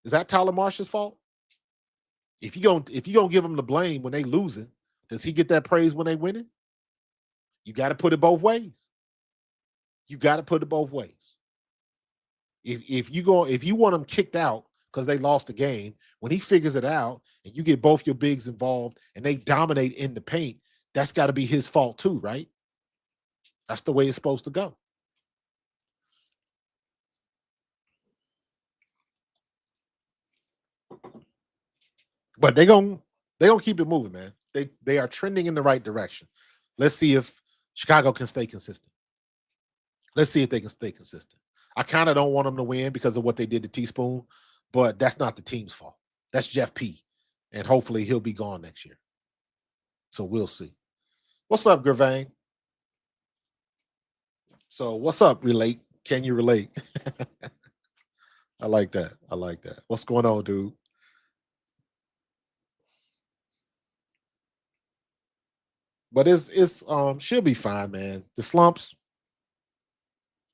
Is that Tyler Marsh's fault? If you gonna give him the blame when they losing, does he get that praise when they winning? You got to put it both ways. You got to put it both ways. If you want him kicked out because they lost the game, when he figures it out and you get both your bigs involved and they dominate in the paint, that's got to be his fault too, right? That's the way it's supposed to go. But they're gonna keep it moving, man. They are trending in the right direction. Let's see if Chicago can stay consistent. Let's see if they can stay consistent. I kind of don't want them to win because of what they did to Teaspoon, but that's not the team's fault. That's Jeff P. And hopefully he'll be gone next year. So we'll see. What's up, Gervain? So what's up, relate? Can you relate? I like that. I like that. What's going on, dude? But it's she'll be fine, man. The slumps,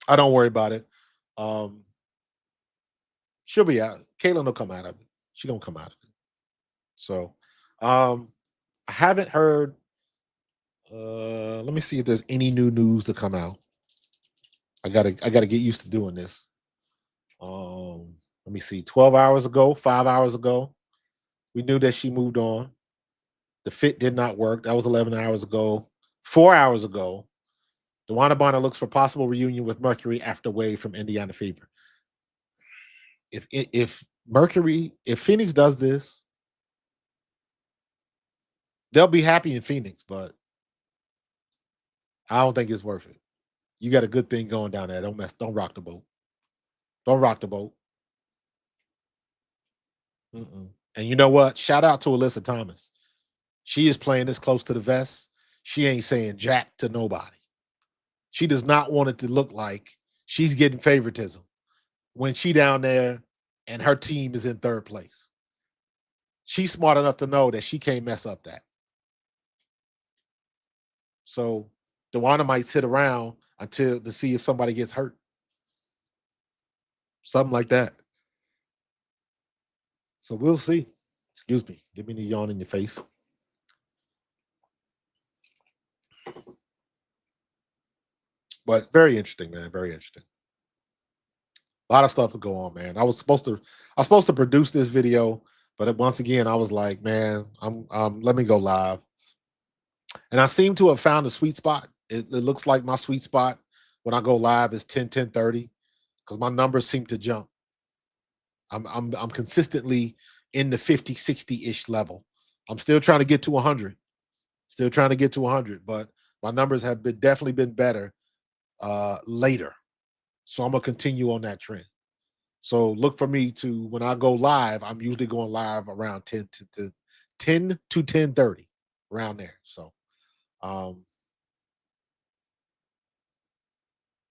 I don't worry about it. Um, she'll be out. Caitlin will come out of it. She gonna come out of it. So um I haven't heard let me see if there's any new news to come out. I gotta get used to doing this. Let me see. 12 hours ago, 5 hours ago, we knew that she moved on. The fit did not work. That was 11 hours ago. 4 hours ago, DeWanna Bonner looks for possible reunion with Mercury after wave from Indiana Fever. If Mercury, if Phoenix does this, they'll be happy in Phoenix, but I don't think it's worth it. You got a good thing going down there. Don't rock the boat. Don't rock the boat. Mm-mm. And you know what? Shout out to Alyssa Thomas. She is playing this close to the vest. She ain't saying jack to nobody. She does not want it to look like she's getting favoritism when she down there and her team is in third place. She's smart enough to know that she can't mess up that. So DeWanna might sit around until to see if somebody gets hurt. Something like that. So we'll see. Excuse me. Give me the yawn in your face. But very interesting, man. Very interesting. A lot of stuff to go on, man. I was supposed to produce this video, but once again, I was like, man, let me go live. And I seem to have found a sweet spot. It looks like my sweet spot when I go live is 10:30 because my numbers seem to jump. I'm consistently in the 50, 60-ish level. I'm still trying to get to 100. Still trying to get to 100, but my numbers have definitely been better later. So I'm gonna continue on that trend. So look for me to when I go live. I'm usually going live around 10 to 10:30, around there. Um,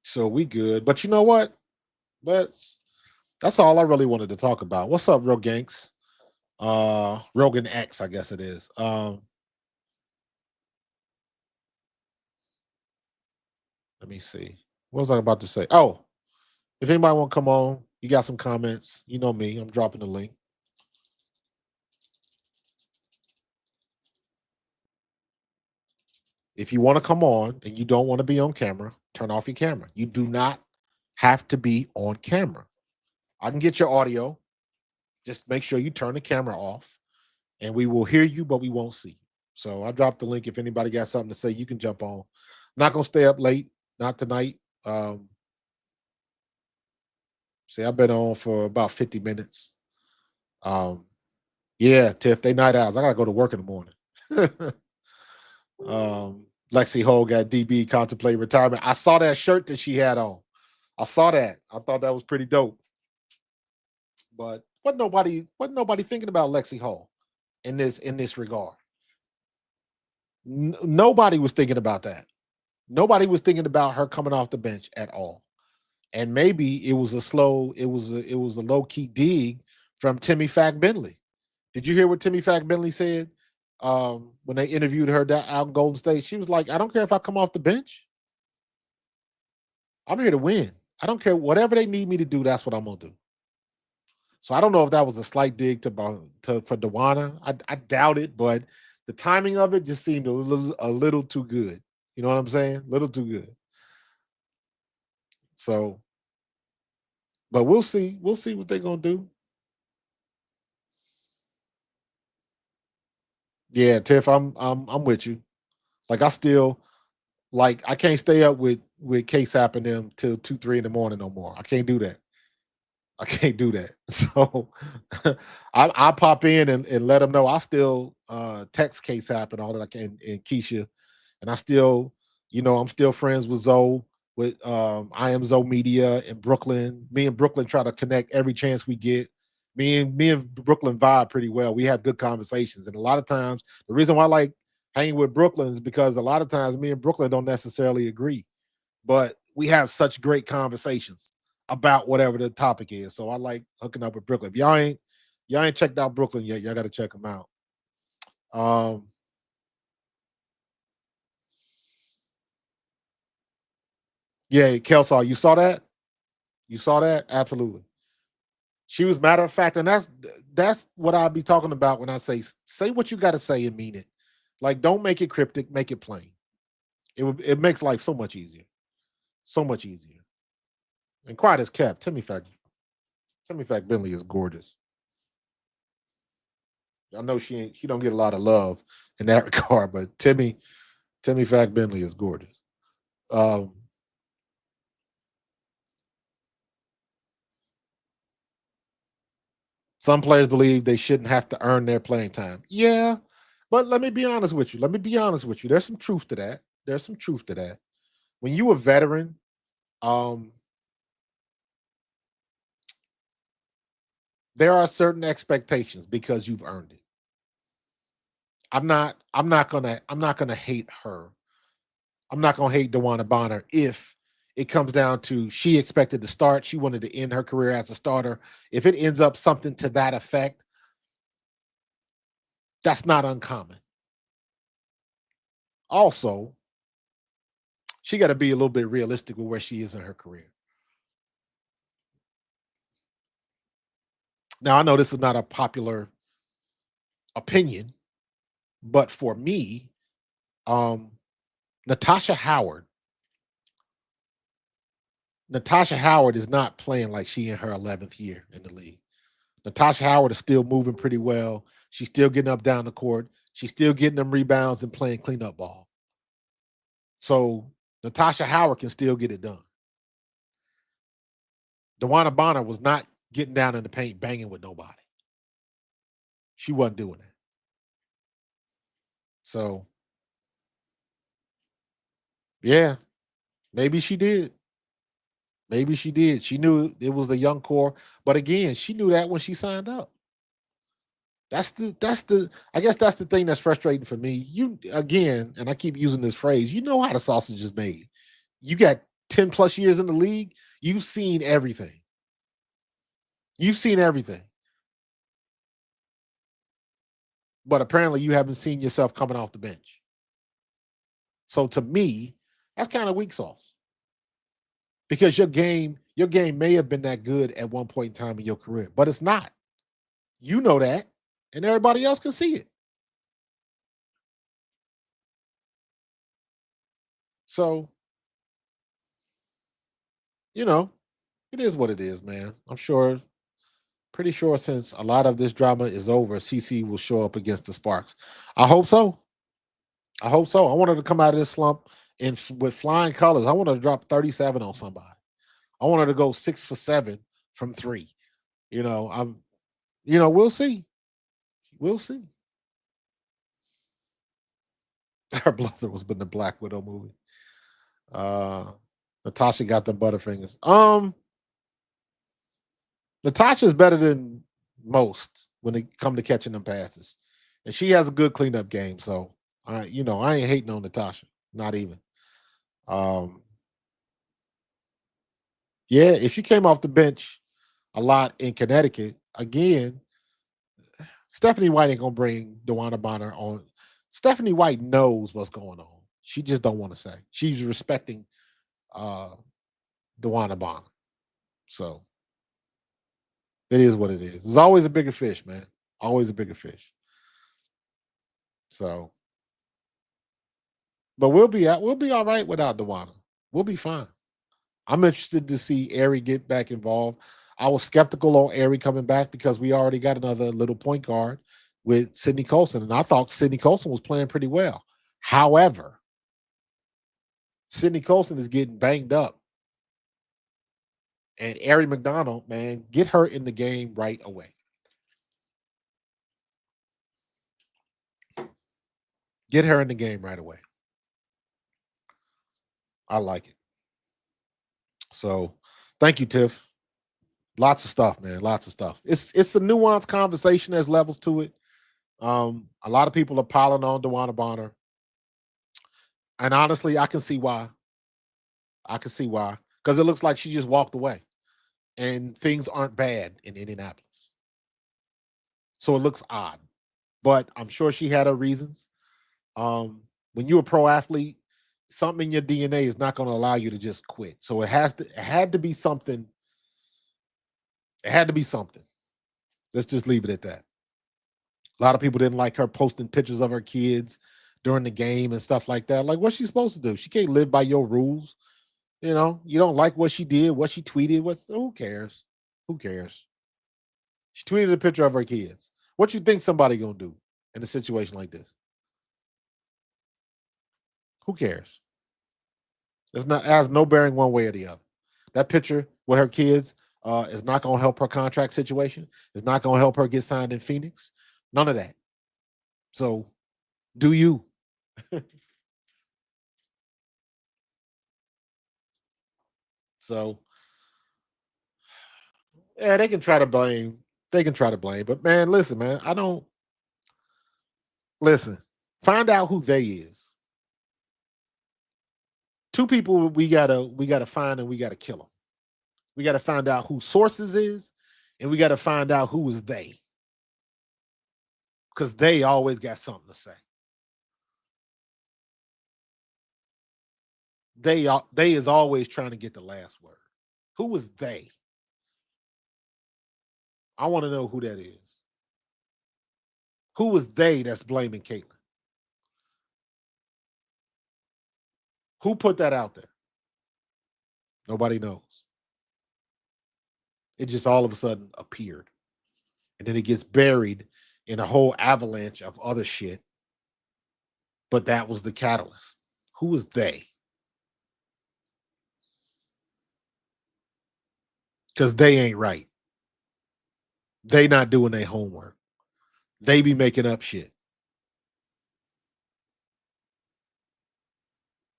so we good. But you know what? That's all I really wanted to talk about. What's up, Real Ganks? Rogan X, I guess it is. Let me see. What was I about to say? Oh, if anybody want to come on, you got some comments. You know me. I'm dropping the link. If you want to come on and you don't want to be on camera, turn off your camera. You do not have to be on camera. I can get your audio. Just make sure you turn the camera off and we will hear you, but we won't see you. So I dropped the link. If anybody got something to say, you can jump on. I'm not going to stay up late. Not tonight. See, I've been on for about 50 minutes. Yeah, Tiff, they night owls. I got to go to work in the morning. Lexi Ho got DB contemplate retirement. I saw that shirt that she had on. I saw that. I thought that was pretty dope. But what nobody thinking about Lexi Hall in this regard. Nobody was thinking about that. Nobody was thinking about her coming off the bench at all. And maybe it was a low key dig from Timmy Fack Bentley. Did you hear what Timmy Fack Bentley said when they interviewed her out in Golden State? She was like, "I don't care if I come off the bench. I'm here to win. I don't care whatever they need me to do. That's what I'm gonna do." So I don't know if that was a slight dig for DeWanna. I doubt it, but the timing of it just seemed a little too good. You know what I'm saying? A little too good. So, but we'll see. We'll see what they're gonna do. Yeah, Tiff, I'm with you. Like I still I can't stay up with KSAP and them till 2, 3 in the morning no more. I can't do that. I can't do that. So I pop in and let them know. I still text KSAP and all that I can and Keisha, and I still, I'm still friends with Zoe, with I Am Zoe Media in Brooklyn. Me and Brooklyn try to connect every chance we get. Me and Brooklyn vibe pretty well. We have good conversations, and a lot of times the reason why I like hanging with Brooklyn is because a lot of times me and Brooklyn don't necessarily agree, but we have such great conversations about whatever the topic is. So I like hooking up with Brooklyn. If y'all ain't checked out Brooklyn yet, y'all got to check them out. Um, yeah, Kelsey, you saw that? You saw that? Absolutely. She was matter of fact, and that's what I'll be talking about when I say what you got to say and mean it. Like, don't make it cryptic, make it plain. It makes life so much easier, so much easier. And quiet as kept. Timmy Fact Bentley is gorgeous. I know she don't get a lot of love in that regard, but Timmy Fact Bentley is gorgeous. Um, some players believe they shouldn't have to earn their playing time. Yeah, but let me be honest with you. Let me be honest with you. There's some truth to that. There's some truth to that. When you a veteran, um, there are certain expectations because you've earned it. I'm not gonna hate her. I'm not gonna hate DeWanna Bonner if it comes down to she expected to start, she wanted to end her career as a starter. If it ends up something to that effect, that's not uncommon. Also, she got to be a little bit realistic with where she is in her career. Now, I know this is not a popular opinion, but for me, um, Natasha Howard, Natasha Howard is not playing like she in her 11th year in the league. Natasha Howard is still moving pretty well. She's still getting up down the court. She's still getting them rebounds and playing cleanup ball. So Natasha Howard can still get it done. DeWanna Bonner was not getting down in the paint banging with nobody. She wasn't doing that. So yeah, maybe she did. Maybe she did. She knew it was the young core, but again, she knew that when she signed up. That's the I guess that's the thing that's frustrating for me. You again, and I keep using this phrase, you know how the sausage is made. You got 10 plus years in the league, you've seen everything. You've seen everything. But apparently you haven't seen yourself coming off the bench. So to me, that's kind of weak sauce. Because your game may have been that good at one point in time in your career, but it's not. You know that, and everybody else can see it. So, you know, it is what it is, man. Pretty sure since a lot of this drama is over, CC will show up against the Sparks. I hope so. I hope so. I want her to come out of this slump with flying colors. I want her to drop 37 on somebody. I want her to go 6 for 7 from three. I'm we'll see. We'll see. Her brother was in the Black Widow movie. Uh Natasha got them butterfingers. Natasha's better than most when it come to catching them passes. And she has a good cleanup game. So I ain't hating on Natasha. Not even. Um yeah, if she came off the bench a lot in Connecticut, again, Stephanie White ain't gonna bring DeWanna Bonner on. Stephanie White knows what's going on. She just don't want to say. She's respecting uh DeWanna Bonner. So it is what it is. There's always a bigger fish, man. Always a bigger fish. So, but we'll be all right without DeWanna. We'll be fine. I'm interested to see Ari get back involved. I was skeptical on Ari coming back because we already got another little point guard with Sidney Colson, and I thought Sidney Colson was playing pretty well. However, Sidney Colson is getting banged up, and Ari McDonald, man, get her in the game right away. Get her in the game right away. I like it. So thank you, Tiff. Lots of stuff, man. Lots of stuff. It's a nuanced conversation. There's levels to it. A lot of people are piling on DeWanna Bonner. And honestly, I can see why. I can see why. Because it looks like she just walked away. And things aren't bad in Indianapolis. So it looks odd. But I'm sure she had her reasons. When you're a pro athlete, something in your DNA is not going to allow you to just quit. So it had to be something. It had to be something. Let's just leave it at that. A lot of people didn't like her posting pictures of her kids during the game and stuff like that. Like, what's she supposed to do? She can't live by your rules. You know, you don't like what she did, what she tweeted. Who cares? Who cares? She tweeted a picture of her kids. What you think somebody gonna do in a situation like this? Who cares? It has no bearing one way or the other. That picture with her kids is not gonna help her contract situation. It's not gonna help her get signed in Phoenix. None of that. So do you? So yeah, they can try to blame. They can try to blame. But man, listen, man, I don't listen. Find out who they is. Two people we gotta find and we gotta kill them. We gotta find out who sources is, and we gotta find out who is they. Because they always got something to say. They is always trying to get the last word. Who is they? I want to know who that is. Who is they that's blaming Caitlyn? Who put that out there? Nobody knows. It just all of a sudden appeared. And then it gets buried in a whole avalanche of other shit. But that was the catalyst. Who is they? Because they ain't right. They not doing their homework. They be making up shit.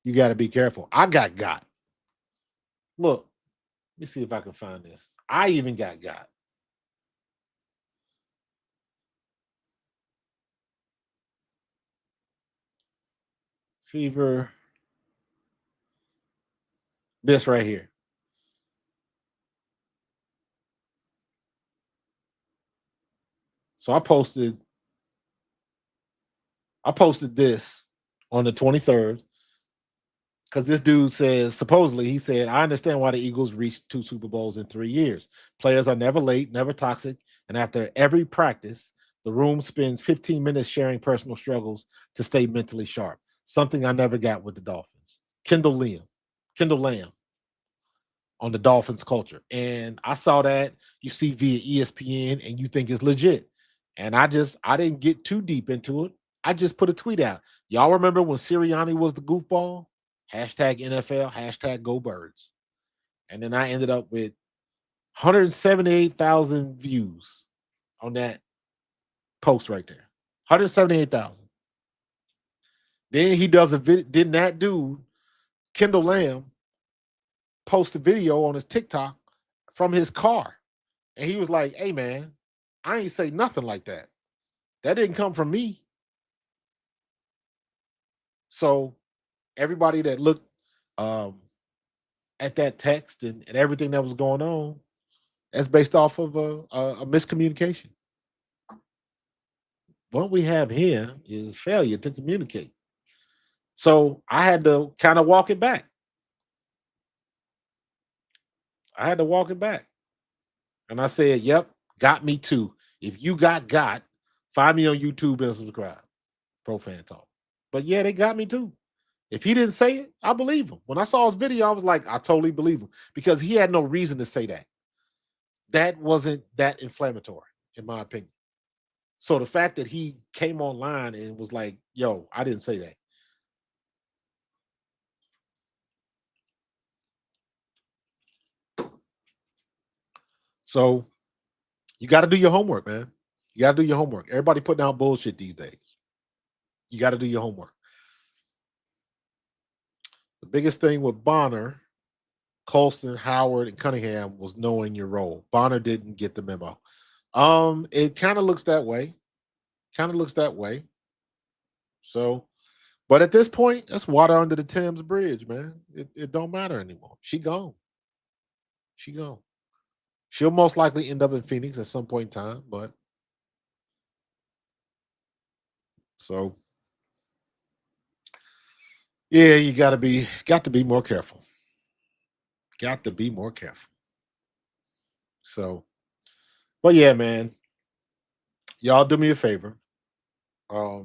You got to be careful. I got. Look, let me see if I can find this. I even got. Fever. This right here. So I posted this on the 23rd because this dude says, supposedly, he said, I understand why the Eagles reached 2 Super Bowls in 3 years. Players are never late, never toxic. And after every practice, the room spends 15 minutes sharing personal struggles to stay mentally sharp. Something I never got with the Dolphins. Kendall Lamb on the Dolphins culture. And I saw that you see via ESPN and you think it's legit. And I didn't get too deep into it. I just put a tweet out. Y'all remember when Sirianni was the goofball? Hashtag NFL, hashtag go birds. And then I ended up with 178,000 views on that post right there. 178,000. Then he does a video. Then that dude, Kendall Lamb, post a video on his TikTok from his car. And he was like, hey, man, I ain't say nothing like that. That didn't come from me. So everybody that looked at that text and everything that was going on, that's based off of a miscommunication. What we have here is failure to communicate. So I had to kind of walk it back. And I said, yep, got me too. If you got, find me on YouTube and subscribe. Pro Fan Talk. But yeah, they got me too. If he didn't say it, I believe him. When I saw his video, I was like, I totally believe him because he had no reason to say that. That wasn't that inflammatory, in my opinion. So the fact that he came online and was like, yo, I didn't say that. So you got to do your homework, man. You got to do your homework. Everybody putting out bullshit these days. You got to do your homework. The biggest thing with Bonner, Colston, Howard, and Cunningham was knowing your role. Bonner didn't get the memo. It kind of looks that way. Kind of looks that way. So, but at this point, that's water under the Thames Bridge, man. It don't matter anymore. She gone. She gone. She'll most likely end up in Phoenix at some point in time, but so yeah, you got to be more careful. Got to be more careful. So, but yeah, man, y'all do me a favor. Let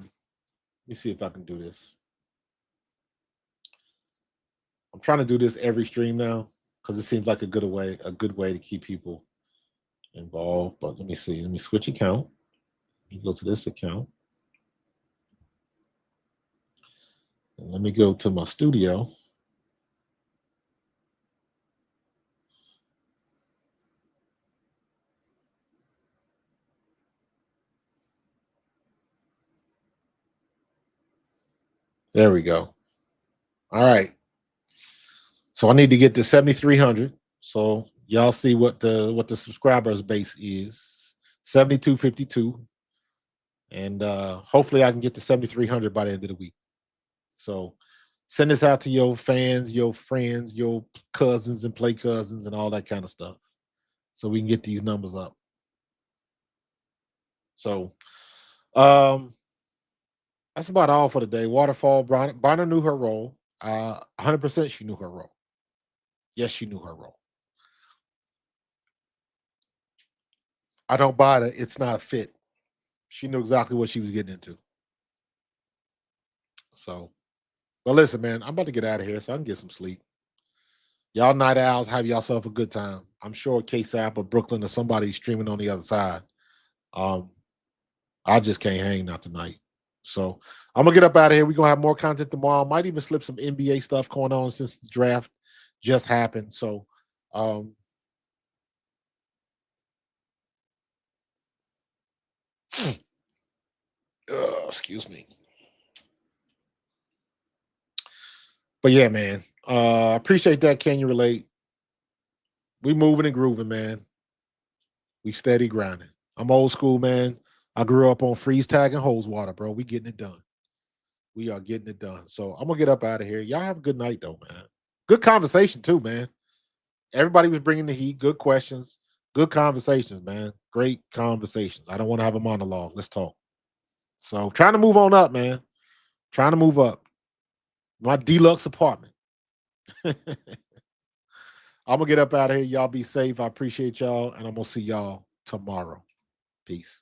me see if I can do this. I'm trying to do this every stream now because it seems like a good way to keep people involved. But let me see. Let me switch account. Let me go to this account. And let me go to my studio. There we go. All right. So I need to get to 7,300. So y'all see what the subscribers base is. 7,252. And hopefully I can get to 7,300 by the end of the week. So send this out to your fans, your friends, your cousins and play cousins and all that kind of stuff. So we can get these numbers up. So that's about all for today. Waterfall, Bonner knew her role. 100% she knew her role. Yes, she knew her role. I don't buy it. It's not fit. She knew exactly what she was getting into. So, well, listen, man, I'm about to get out of here so I can get some sleep. Y'all night owls, have yourself a good time. I'm sure KSAP or Brooklyn or somebody streaming on the other side. I just can't hang out tonight. So I'm gonna get up out of here. We're gonna have more content tomorrow. Might even slip some NBA stuff going on since the draft just happened. So excuse me. But yeah, man. Appreciate that. Can you relate? We moving and grooving, man. We steady grinding. I'm old school, man. I grew up on freeze tag and hose water, bro. We getting it done. We are getting it done. So I'm gonna get up out of here. Y'all have a good night, though, man. Good conversation too, man. Everybody was bringing the heat. Good questions. Good conversations, man. Great conversations. I don't want to have a monologue. Let's talk. So trying to move on up, man. Trying to move up. My deluxe apartment. I'm gonna get up out of here. Y'all be safe. I appreciate y'all, and I'm gonna see y'all tomorrow. Peace.